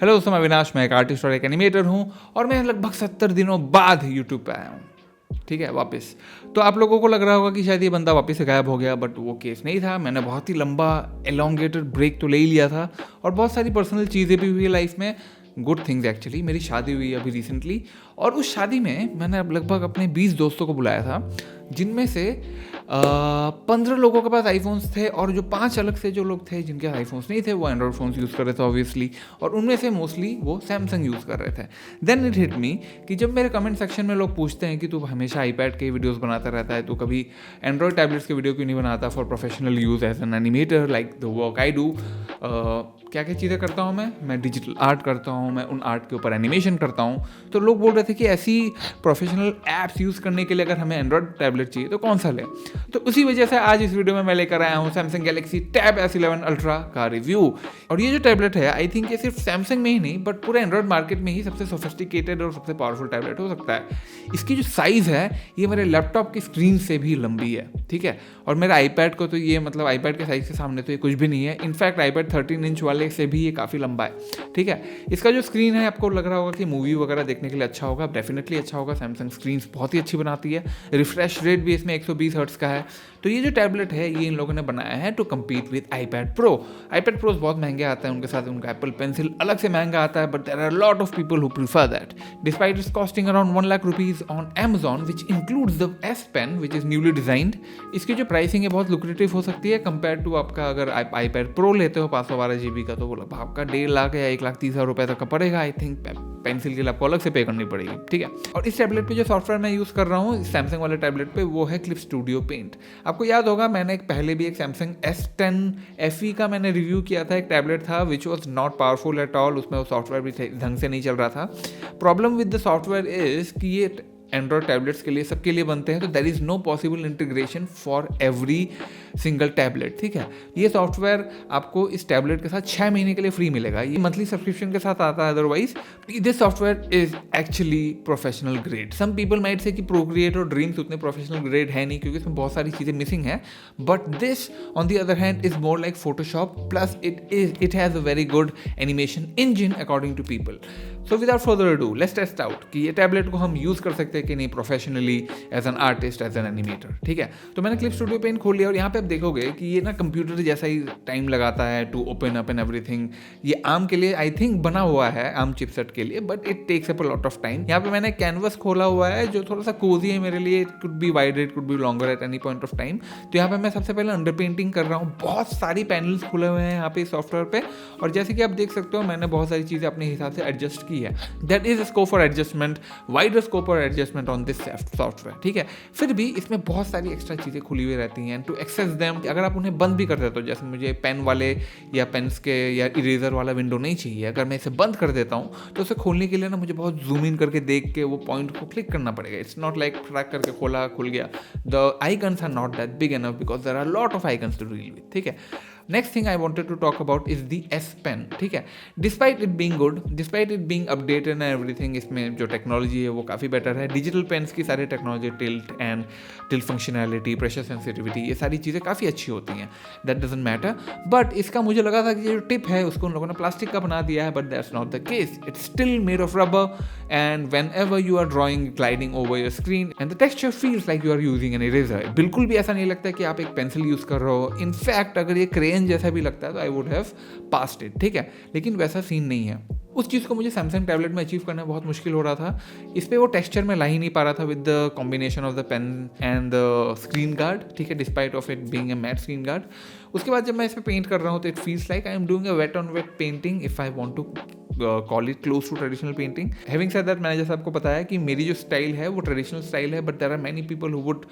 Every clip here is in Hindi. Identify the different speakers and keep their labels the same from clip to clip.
Speaker 1: हेलो दोस्तों, मैं अविनाश, मैं एक आर्टिस्ट और एक एनिमेटर हूँ और मैं लगभग 70 दिनों बाद यूट्यूब पे आया हूँ। ठीक है, वापस। तो आप लोगों को लग रहा होगा कि शायद ये बंदा वापस से गायब हो गया, बट वो केस नहीं था। मैंने बहुत ही लंबा एलोंगेटेड ब्रेक तो ले ही लिया था और बहुत सारी पर्सनल चीज़ें भी हुई लाइफ में, गुड थिंग्स एक्चुअली। मेरी शादी हुई अभी रिसेंटली और उस शादी में मैंने अब लगभग अपने 20 दोस्तों को बुलाया था, जिनमें से 15 लोगों के पास आईफोन्स थे और जो 5 अलग से जो लोग थे जिनके आईफोन्स नहीं थे वो एंड्रॉयड फ़ोन्स यूज़ कर रहे थे ऑब्वियसली, और उनमें से मोस्टली वो सैमसंग यूज़ कर रहे थे। देन इट हिट मी कि जब मेरे कमेंट सेक्शन में लोग पूछते हैं कि तू हमेशा आईपैड के वीडियोस बनाता रहता है, तो कभी एंड्रॉयड टैबलेट्स के वीडियो क्यों नहीं बनाता for professional use as an animator like the work I do. क्या क्या चीज़ें करता हूँ मैं डिजिटल आर्ट करता हूँ, मैं उन आर्ट के ऊपर एनिमेशन करता हूँ। तो लोग बोल रहे थे कि ऐसी प्रोफेशनल ऐप्स यूज़ करने के लिए अगर हमें एंड्रॉयड टैबलेट चाहिए तो कौन सा ले। तो उसी वजह से आज इस वीडियो में मैं लेकर आया हूँ Samsung Galaxy tab S11 ultra का रिव्यू। और ये जो टैबलेट है, आई थिंक ये सिर्फ सैमसंग में ही नहीं बट पूरे एंड्रॉयड मार्केट में ही सबसे सोफिस्टिकेटेड और सबसे पावरफुल टैबलेट हो सकता है। इसकी जो साइज़ है ये मेरे लैपटॉप की स्क्रीन से भी लंबी है, ठीक है। और मेरे आईपैड को तो ये मतलब आईपैड के साइज़ के सामने तो ये कुछ भी नहीं है। इनफैक्ट आईपैड 13 इंच वाले से भी ये काफ़ी लंबा है, ठीक है। इसका जो स्क्रीन है आपको लग रहा होगा कि मूवी वगैरह देखने के लिए अच्छा होगा, डेफिनेटली अच्छा होगा। सैमसंग स्क्रीन्स बहुत ही अच्छी बनाती है। रिफ्रेश रेट भी इसमें 120 हर्ट्ज़ का है। तो ये जो टैबलेट है ये इन लोगों ने बनाया है to compete with iPad Pro. IPad Pros बहुत महंगे आते हैं, उनके साथ उनका एप्पल पेंसिल अलग से महंगा आता है, but there are lot of people who prefer that despite its costing around 1 lakh rupees on Amazon which includes the S Pen which is newly designed. इसकी जो प्राइसिंग है बहुत लुक्रेटिव हो सकती है कंपेयर टू आपका अगर आईपैड प्रो लेते हो 512 GB का, तो वो लगभग आपका 1.5 लाख या 1,30,000 रुपये तक का पड़ेगा। आई थिंक पेंसिल के लिए आपको अलग से पे करनी पड़ेगी, ठीक है। और इस टैबलेट पे जो सॉफ्टवेयर मैं यूज़ कर रहा हूँ सैमसंग वाले टैबलेट पे, वो है क्लिप स्टूडियो पेंट। आपको याद होगा मैंने पहले भी एक सैमसंग S10 FE का मैंने रिव्यू किया था। एक टैबलेट था which was not powerful at all, उसमें वो सॉफ्टवेयर भी ढंग से नहीं चल रहा था। Problem with the software is कि ये एंड्रॉयड टैबलेट्स के लिए सबके लिए बनते हैं, तो there is no possible integration for every single tablet, ठीक है। ये सॉफ्टवेयर आपको इस टैबलेट के साथ 6 महीने के लिए फ्री मिलेगा। ये मंथली सब्सक्रिप्शन के साथ आता है। Otherwise this software is actually professional grade. Some people might say कि प्रोक्रिएट और ड्रीम्स उतने प्रोफेशनल ग्रेड है नहीं क्योंकि इसमें बहुत सारी चीज़ें मिसिंग है, but this on the other hand is more like Photoshop plus it has a very good animation engine according to people. So without further do let's test out कि ये टैबलेट को हम यूज़ कर सकते हैं कि नहीं professionally as an artist, as an animator, ठीक है। तो मैंने क्लिप स्टूडियो पेंट खोल लिया और यहाँ पे आप देखोगे कि ये ना कंप्यूटर जैसा ही टाइम लगाता है to open up and everything. ये आर्म के लिए आई थिंक बना हुआ है, आर्म चिपसेट के लिए, but it takes up a lot of time. यहाँ पे मैंने कैनवस खोला हुआ है जो थोड़ा सा कोजी है मेरे लिए। It could be wide, it could be longer at any point of time. तो यहाँ पे मैं सबसे पहले अंडर पेंटिंग कर रहा हूँ। बहुत सारी पैनल्स खुले हुए हैं यहाँ पे सॉफ्टवेयर पे, और जैसे कि आप देख सकते हो मैंने बहुत सारी चीज़ें अपने हिसाब से एडजस्ट की है। That is scope for adjustment, wider scope for adjustment on this software, ठीक है। फिर भी इसमें बहुत सारी एक्स्ट्रा चीज़ें खुली हुई रहती हैं टू एक्सेस देम। अगर आप उन्हें बंद भी कर देते हो, जैसे मुझे पेन वाले या पेन्स के या इरेजर वाला विंडो नहीं चाहिए, अगर मैं इसे बंद कर देता हूँ तो उसे खोलने के लिए ना मुझे बहुत जूम इन करके देख के वो पॉइंट को क्लिक करना पड़ेगा। इट्स नॉट लाइक ट्रैक करके खोला खुल गया। The icons are not that big enough because there are lot of icons to deal with, ठीक है। Next thing I wanted to talk about is the S Pen, ठीक है। Despite it being good, despite it being updated and everything, इसमें जो टेक्नोलॉजी है वो काफ़ी बेटर है। डिजिटल पेन्स की सारी technology, tilt functionality, pressure sensitivity, ये सारी चीज़ें काफ़ी अच्छी होती हैं। दैट डजंट मैटर, बट इसका मुझे लगा था कि ये जो टिप है उसको उन लोगों ने प्लास्टिक का बना दिया है, but that's not the case. It's still made of rubber and whenever you are drawing gliding over your screen and the texture feels like you are using an eraser. बिल्कुल भी ऐसा नहीं लगता कि आप एक पेंसिल यूज़ कर रहे हो। इनफैक्ट अगर ये क्रेन जैसा भी लगता है तो I would have passed it, ठीक है। लेकिन वैसा सीन नहीं है। उस चीज़ को मुझे सैमसंग टैबलेट में अचीव करना बहुत मुश्किल हो रहा था। इस पर वो टेक्सचर में ला ही नहीं पा रहा था with the combination of the pen and the screen guard, ठीक है, despite of it being a matte screen guard. उसके बाद जब मैं इस पर पेंट कर रहा हूँ तो it feels like I am doing a wet on wet painting if I want to call it close to traditional painting. Having said that, मैंने जैसे आपको बताया कि मेरी जो स्टाइल है वो ट्रेडिशनल स्टाइल है, but there are many people who would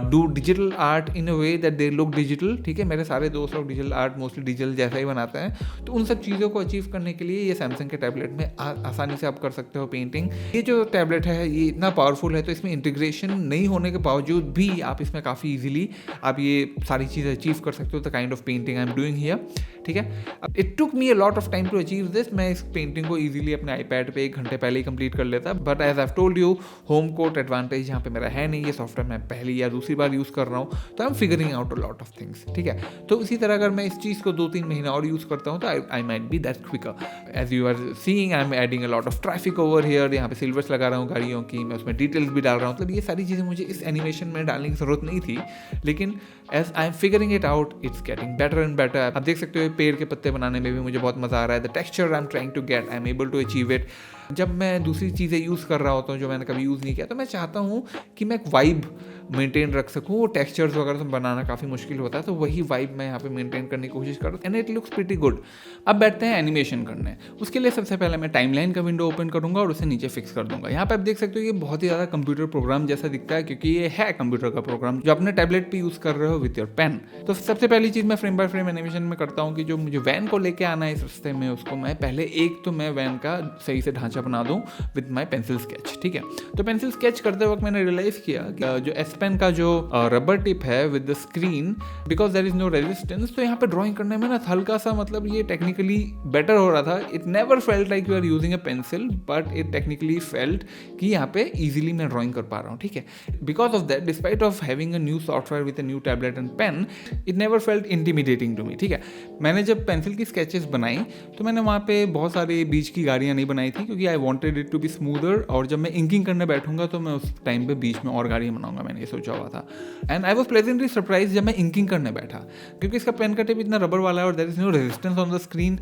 Speaker 1: do digital art in a way that they look digital, ठीक है। मेरे सारे दोस्त लोग डिजिटल आर्ट मोस्टली डिजिटल जैसा ही बनाते हैं। तो उन सब चीज़ों को अचीव करने के लिए ये सैमसंग के टैबलेट में आसानी से आप कर सकते हो पेंटिंग। ये जो टैबलेट है ये इतना पावरफुल है, तो इसमें इंटीग्रेशन नहीं होने के बावजूद भी आप इसमें काफ़ी ईजिली आप ये सारी चीज़ें अचीव कर सकते हो। The kind of painting I am doing here, ठीक है। It took me a lot of time to achieve this. मैं इस पेंटिंग को ईजिली अपने आईपैड पे 1 घंटे पहले ही कंप्लीट कर लेता, but as I told you home court advantage यहाँ पे मेरा है नहीं, ये सॉफ्टवेयर मैं पहली या दूसरी बार यूज़ कर रहा हूँ, तो आई am figuring out a lot of things, ठीक है। तो इसी तरह अगर मैं इस चीज़ को 2-3 महीना और यूज़ करता हूँ तो I might be that quicker. As you are seeing I am adding a lot of traffic over here, यहाँ पे सिल्वर्स लगा रहा हूँ गाड़ियों की, मैं उसमें डिटेल्स भी डाल रहा हूँ, मतलब ये सारी चीज़ें मुझे इस एनिमेशन में डालने की ज़रूरत नहीं थी, लेकिन as I am figuring it out it's getting better and better. आप देख सकते हो पेड़ के पत्ते बनाने में भी मुझे बहुत मज़ा आ रहा है, the texture I am trying to get, I am able to achieve it. जब मैं दूसरी चीज़ें यूज़ कर रहा होता हूँ जो मैंने कभी यूज़ नहीं किया, तो मैं चाहता हूँ कि मैं एक वाइब मेंटेन रख सकूँ। वो टेक्सचर्स वगैरह तो बनाना काफ़ी मुश्किल होता है, तो वही वाइब मैं यहाँ पे मेंटेन करने की कोशिश कर रहा हूँ, and it looks pretty good. अब बैठते हैं एनिमेशन करने। उसके लिए सबसे पहले मैं टाइमलाइन का विंडो ओपन करूँगा और उसे नीचे फिक्स कर दूँगा। यहाँ पे आप देख सकते हो ये बहुत ही ज़्यादा कंप्यूटर प्रोग्राम जैसा दिखता है, क्योंकि ये है कंप्यूटर का प्रोग्राम जो अपने टैबलेट पर यूज़ कर रहे हो विथ योर पेन। तो सबसे पहली चीज़ मैं फ्रेम बाय फ्रेम एनिमेशन में करता हूँ कि जो मुझे वैन को लेके आना है इस रास्ते में, उसको मैं पहले मैं वैन का सही से ढांचा बना दूँ विद माई पेंसिल स्केच, ठीक है। तो पेंसिल स्केच करते वक्त मैंने रियलाइज़ किया कि जो एस पेन का जो रबर टिप है with the screen, because there is no resistance, तो यहाँ पे ड्राइंग करने में ना हल्का सा मतलब ये टेक्निकली बेटर हो रहा था। It never felt like you are using a pencil, but it technically felt कि यहाँ पे ईजिली मैं ड्राइंग कर पा रहा हूँ, ठीक है। Because of that, despite of having a new software with a new tablet and pen, it never felt intimidating to me, ठीक है। मैंने जब पेंसिल की स्केचेस बनाई तो मैंने वहाँ पे बहुत सारी बीच की गाड़ियाँ नहीं बनाई थी, क्योंकि I wanted it to be smoother, और जब मैं इंकिंग करने बैठूंगा तो मैं उस टाइम पे बीच में और गाड़ियाँ बनाऊंगा, मैंने ये सोचा हुआ था। And I was pleasantly surprise जब मैं इंकिंग करने बैठा, क्योंकि इसका पेन का टिप इतना रबर वाला है और there is no resistance on the screen.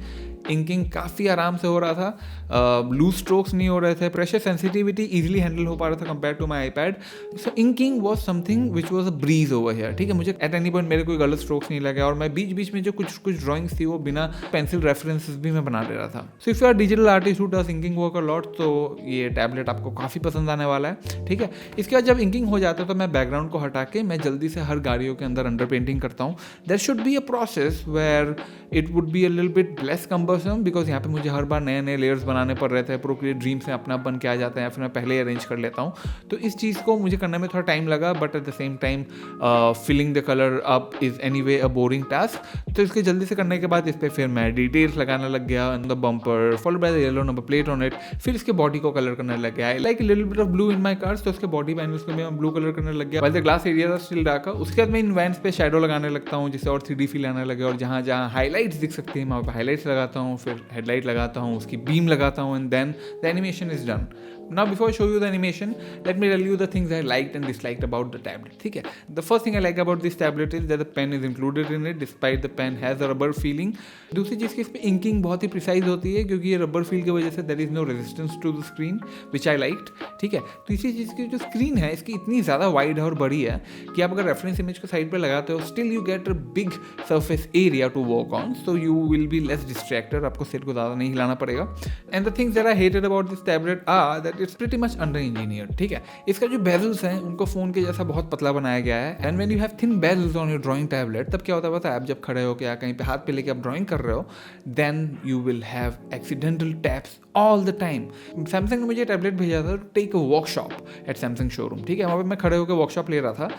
Speaker 1: Inking काफ़ी आराम से हो रहा था, लूज स्ट्रोक्स नहीं हो रहे थे, प्रेशर सेंसिटिविटी इजीली हैंडल हो पा रहा था compare to my iPad. So inking was something which was a breeze over here, ठीक है। मुझे एट एनी पॉइंट मेरे कोई गलत स्ट्रोक्स नहीं लगे, और मैं बीच बीच में जो कुछ ड्राइंग्स थी वो बिना पेंसिल रेफरेंसेस भी मैं बना ले रहा था। So if you are digital artist who does inking work a lot, तो ये टैबलेट आपको काफ़ी पसंद आने वाला है, ठीक है। इसके बाद जब इंकिंग हो जाता है तो मैं बैकग्राउंड को हटा के मैं जल्दी से हर गाड़ियों के अंदर अंडर पेंटिंग करता हूँ। There should be a process where it would be a little bit less cumbersome, because यहाँ पे मुझे हर बार नए नए लेयर्स बनाने पड़ रहे थे। प्रोक्रिएट ड्रीम से अपना बन के आ जाते हैं, फिर मैं पहले ही अरेंज कर लेता हूँ, तो इस चीज़ को मुझे करने में थोड़ा टाइम लगा, but at the same time filling the colour up is anyway a boring task. तो इसके जल्दी से करने के बाद इस पर फिर मैं डिटेल्स लगाने लग गया, on the bumper followed by the yellow number plate on it. फिर इसके बॉडी को कलर करने लग गया, I like little bit of blue in my cars, तो उसके बॉडी पैनल्स को मैं ब्लू कलर करने लग गया, while the glass area still dark. उसके बाद मैं इन वैन्स पे शैडो लगाने लगता हूँ, जिससे और 3D फील आने लगे, और जहाँ जहाँ हाईलाइट्स दिख सकती हैं वहाँ पर हाईलाइट्स लगाता हूँ, फिर हेडलाइट लगाता हूँ, उसकी बीम लगाता हूँ, and then the animation is done. Now before I show you the animation, let me tell you the things I liked and disliked about the tablet, ठीक है। The first thing I like about this tablet is that the pen is included in it, despite the pen has a rubber feeling. दूसरी चीज़ की इस पर इंकिंग बहुत ही प्रिसाइज होती है, क्योंकि ये रबर फील की वजह से there is no resistance to the screen, which I liked, ठीक है। तीसरी चीज़ की जो स्क्रीन है इसकी इतनी ज़्यादा वाइड है और बड़ी है कि आप अगर रेफरेंस इमेज को साइड पर लगाते हो, still you get a big surface area to work on, so you will be less distracted, आपको सिर को ज़्यादा नहीं हिलाना पड़ेगा। And the things that I hated about this tablet are that it's pretty much under engineered, ठीक है। इसका जो बेजल्स हैं उनको फोन के जैसा बहुत पतला बनाया गया है, and when you have thin bezels on your drawing tablet, तब क्या होता है पता है, आप जब खड़े हो के या कहीं पे हाथ पे लेके आप ड्राइंग कर रहे हो, then you will have accidental taps all the time. Samsung ने मुझे टैबलेट भेजा था take a workshop at Samsung showroom, ठीक है। वहाँ पर मैं खड़े होकर वर्कशॉप ले रहा था,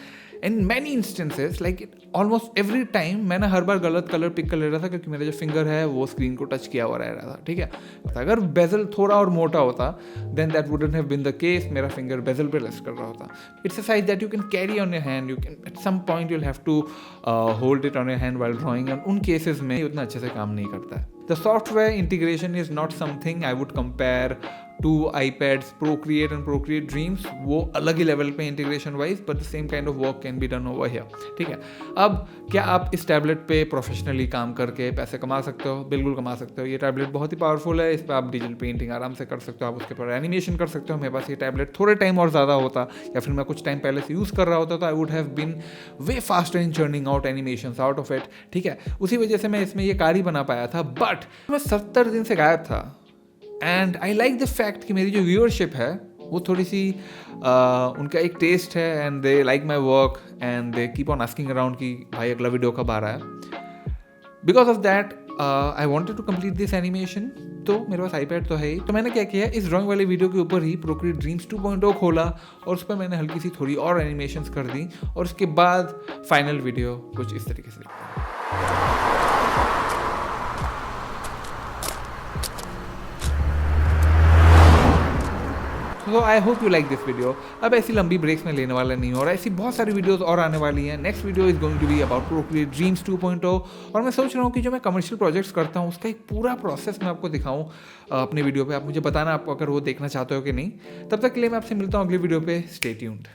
Speaker 1: in many instances like almost every time मैंने हर बार गलत कलर पिक कर ले रहा था, क्योंकि मेरा जो फिंगर है वो स्क्रीन को टच किया हुआ रह रहा था, ठीक है। अगर बेजल थोड़ा और मोटा होता then that wouldn't have been the case, मेरा फिंगर बेजल पे रेस्ट कर रहा होता। It's a size that you can carry on your hand, you can at some point you will have to hold it on your hand while drawing, and उन केसेस में उतना अच्छे से काम नहीं करता है। The software integration is not something I would compare to iPad's Procreate and Procreate Dreams, वो अलग ही लेवल पे integration wise, but the same kind of work can be done over here, ठीक है। अब क्या आप इस टैबलेट पे प्रोफेशनली काम करके पैसे कमा सकते हो? बिल्कुल कमा सकते हो। ये टैबलेट बहुत ही पावरफुल है, इस पर आप डिजिटल पेंटिंग आराम से कर सकते हो, आप उसके ऊपर एनिमेशन कर सकते हो। मेरे पास ये टैबलेट थोड़े टाइम और ज़्यादा होता, या फिर मैं कुछ टाइम पहले से यूज़ कर रहा होता, तो I would have been way faster in churning out animations out of it, ठीक है। उसी वजह से मैं इसमें ये कार ही बना पाया था, बट मैं 70 दिन से गायब था, and I like the fact कि मेरी जो व्यूअरशिप है वो थोड़ी सी उनका एक टेस्ट है, and they like my work, and they keep on asking around कि भाई अगला वीडियो कब आ रहा है। Because of that I wanted to complete this animation. तो मेरे पास आईपैड तो है ही, तो मैंने क्या किया, इस ड्राइंग वाले वीडियो के ऊपर ही प्रोक्रिएट ड्रीम्स 2.0 खोला, और उस पर मैंने हल्की सी थोड़ी और एनिमेशंस कर दी, और उसके बाद फाइनल वीडियो कुछ इस तरीके से दिखता है। So I hope you like this video. अब ऐसी लंबी ब्रेक्स में लेने वाला नहीं, और ऐसी बहुत सारी वीडियोस और आने वाली हैं। Next video is going to be about Procreate Dreams 2.0, और मैं सोच रहा हूँ कि जो मैं कमर्शियल प्रोजेक्ट्स करता हूँ उसका एक पूरा प्रोसेस मैं आपको दिखाऊँ अपनी वीडियो पे। आप मुझे बताना आपको अगर वो देखना चाहते हो कि नहीं। तब तक के लिए मैं आपसे मिलता हूँ अगली वीडियो पे। Stay tuned.